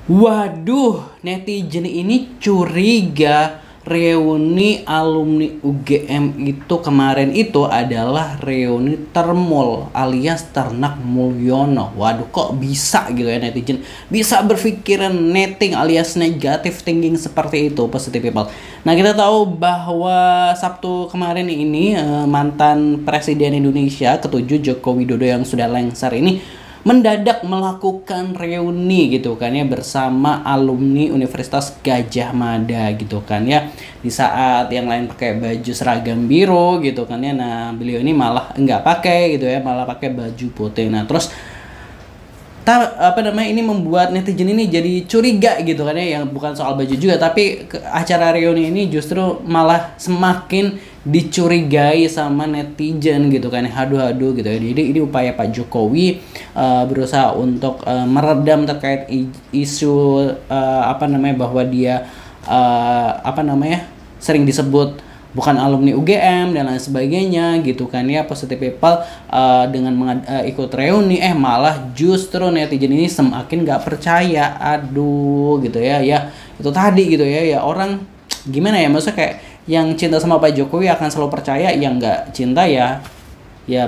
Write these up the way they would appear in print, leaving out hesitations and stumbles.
Waduh, netizen ini curiga reuni alumni UGM itu kemarin itu adalah reuni Termul alias Ternak Mulyono. Waduh, kok bisa gitu ya netizen? Bisa berpikiran netting alias negative thinking seperti itu, positive people. Nah, kita tahu bahwa Sabtu kemarin ini mantan Presiden Indonesia ketujuh Joko Widodo yang sudah lengser ini mendadak melakukan reuni gitu kan ya bersama alumni Universitas Gadjah Mada gitu kan ya, di saat yang lain pakai baju seragam biru gitu kan ya. Nah, beliau ini malah enggak pakai gitu ya, malah pakai baju putih. Nah, terus ini membuat netizen ini jadi curiga gitu kan ya, yang bukan soal baju juga, tapi acara reuni ini justru malah semakin dicurigai sama netizen gitu kan. Haduh gitu ya. Jadi ini upaya Pak Jokowi berusaha untuk meredam terkait isu bahwa dia sering disebut bukan alumni UGM dan lain sebagainya gitu kan ya, positive people dengan ikut reuni malah justru netizen ini semakin nggak percaya. Aduh gitu ya, ya itu tadi gitu ya orang gimana ya, maksudnya kayak yang cinta sama Pak Jokowi akan selalu percaya, yang nggak cinta ya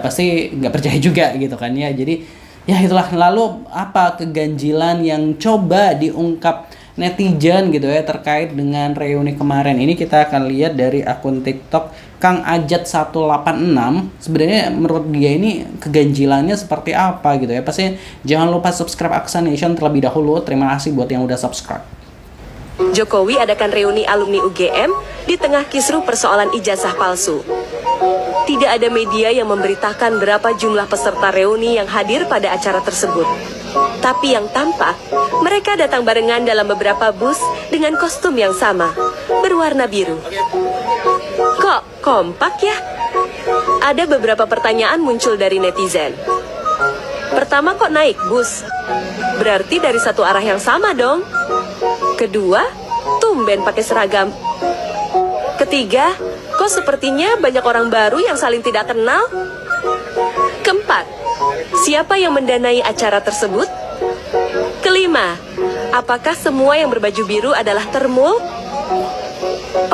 pasti nggak percaya juga gitu kan ya. Jadi ya itulah, lalu apa keganjilan yang coba diungkap netizen gitu ya terkait dengan reuni kemarin ini, kita akan lihat dari akun TikTok Kang Ajat 186. Sebenarnya menurut dia ini keganjilannya seperti apa gitu ya. Pasti jangan lupa subscribe Aksa Nation terlebih dahulu. Terima kasih buat yang udah subscribe. Jokowi adakan reuni alumni UGM di tengah kisruh persoalan ijazah palsu. Tidak ada media yang memberitakan berapa jumlah peserta reuni yang hadir pada acara tersebut. Tapi yang tampak, mereka datang barengan dalam beberapa bus dengan kostum yang sama, berwarna biru. Kok kompak ya? Ada beberapa pertanyaan muncul dari netizen. Pertama, kok naik bus? Berarti dari satu arah yang sama dong. Kedua, tumben pakai seragam. Ketiga, kok sepertinya banyak orang baru yang saling tidak kenal? Keempat, siapa yang mendanai acara tersebut? Kelima, apakah semua yang berbaju biru adalah Termul?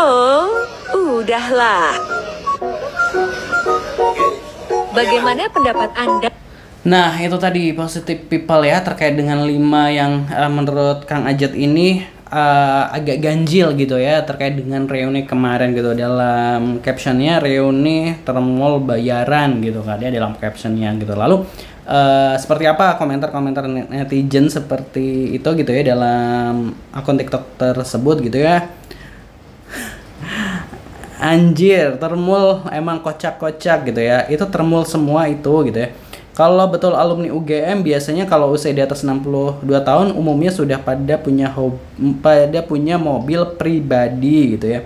Oh, udahlah. Bagaimana pendapat Anda? Nah, itu tadi positive people ya terkait dengan 5 yang menurut Kang Ajat ini agak ganjil gitu ya terkait dengan reuni kemarin gitu. Dalam captionnya reuni Termul bayaran gitu kan ya, dalam captionnya gitu. Lalu seperti apa komentar-komentar netizen seperti itu gitu ya dalam akun TikTok tersebut gitu ya. Anjir, Termul emang kocak-kocak gitu ya. Itu Termul semua itu gitu ya. Kalau betul alumni UGM biasanya kalau usia di atas 62 tahun umumnya sudah pada punya mobil pribadi gitu ya.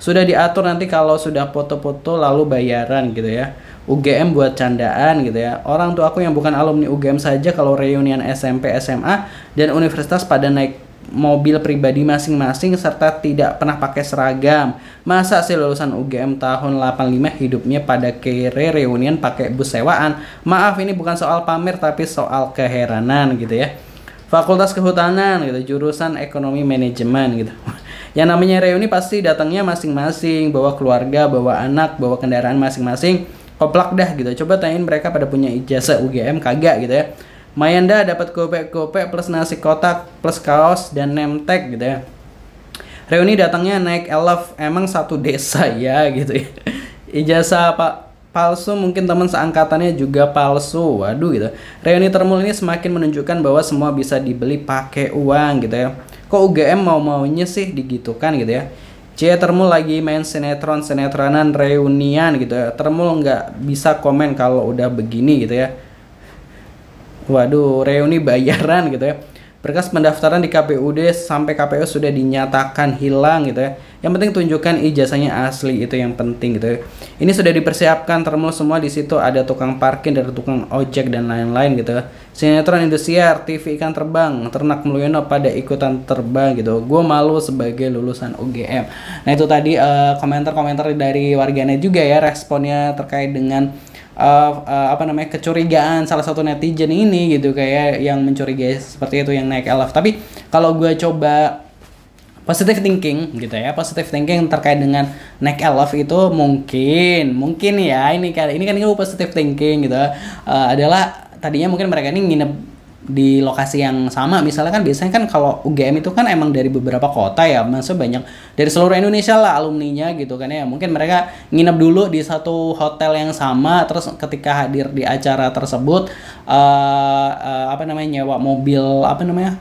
Sudah diatur nanti kalau sudah foto-foto lalu bayaran gitu ya. UGM buat candaan gitu ya. Orang tua aku yang bukan alumni UGM saja kalau reunian SMP, SMA dan universitas pada naik mobil pribadi masing-masing serta tidak pernah pakai seragam. Masa sih lulusan UGM tahun 85 hidupnya pada kere reunian pakai bus sewaan? Maaf, ini bukan soal pamer tapi soal keheranan gitu ya. Fakultas Kehutanan gitu, jurusan Ekonomi Manajemen gitu. Yang namanya reuni pasti datangnya masing-masing, bawa keluarga, bawa anak, bawa kendaraan masing-masing. Koplak dah gitu. Coba tanyain mereka pada punya ijazah UGM kagak gitu ya. Mayanda dapat gope-gope plus nasi kotak plus kaos dan name tag gitu ya. Reuni datangnya naik elf, emang satu desa ya gitu ya. Ijazah palsu, mungkin teman seangkatannya juga palsu. Waduh gitu. Reuni Termul ini semakin menunjukkan bahwa semua bisa dibeli pakai uang gitu ya. Kok UGM mau-maunya sih digitukan gitu ya. Termul lagi main senetronan reunian gitu ya. Termul nggak bisa komen kalau udah begini gitu ya. Waduh, reuni bayaran gitu ya. Berkas pendaftaran di KPUD sampai KPU sudah dinyatakan hilang gitu ya. Yang penting tunjukkan ijazahnya asli, itu yang penting gitu ya. Ini sudah dipersiapkan Termul semua, di situ ada tukang parkir, ada tukang ojek dan lain-lain gitu ya. Sinetron Indosiar, TV Ikan Terbang, Ternak Mulyono pada ikutan terbang gitu. Gue malu sebagai lulusan UGM. Nah, itu tadi komentar-komentar dari warganet juga ya, responnya terkait dengan apa namanya, kecurigaan salah satu netizen ini gitu, kayak yang mencurigai seperti itu yang naik elf. Tapi kalau gue coba positive thinking gitu ya, positive thinking terkait dengan naik elf itu mungkin ya, ini kan gue positive thinking gitu, adalah tadinya mungkin mereka ini nginep di lokasi yang sama. Misalnya kan biasanya kan kalau UGM itu kan emang dari beberapa kota ya, maksudnya banyak dari seluruh Indonesia lah alumninya gitu kan ya. Mungkin mereka nginep dulu di satu hotel yang sama, terus ketika hadir di acara tersebut apa namanya, nyewa mobil apa namanya,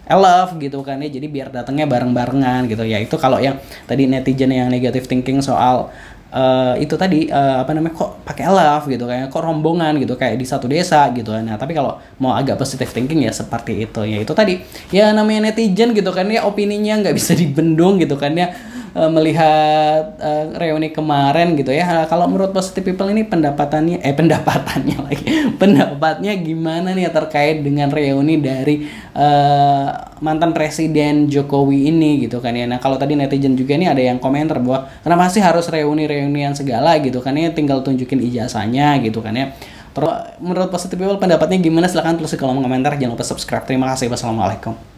elf gitu kan ya, jadi biar datangnya bareng-barengan gitu ya. Itu kalau yang tadi netizen yang negative thinking soal itu tadi apa namanya, kok pakai elf gitu, kayak kok rombongan gitu kayak di satu desa gitu. Nah tapi kalau mau agak positive thinking ya seperti itu ya, itu tadi ya namanya netizen gitu kan ya, opininya nggak bisa dibendung gitu kan ya. Melihat reuni kemarin gitu ya, kalau menurut positive people ini pendapatnya gimana nih terkait dengan reuni dari mantan presiden Jokowi ini gitu kan ya. Nah kalau tadi netizen juga nih ada yang komentar bahwa kenapa sih harus reunian segala gitu kan ya, tinggal tunjukin ijazahnya gitu kan ya. Terus menurut positive people pendapatnya gimana, silahkan tulis di kolom komentar, jangan lupa subscribe. Terima kasih, wassalamualaikum.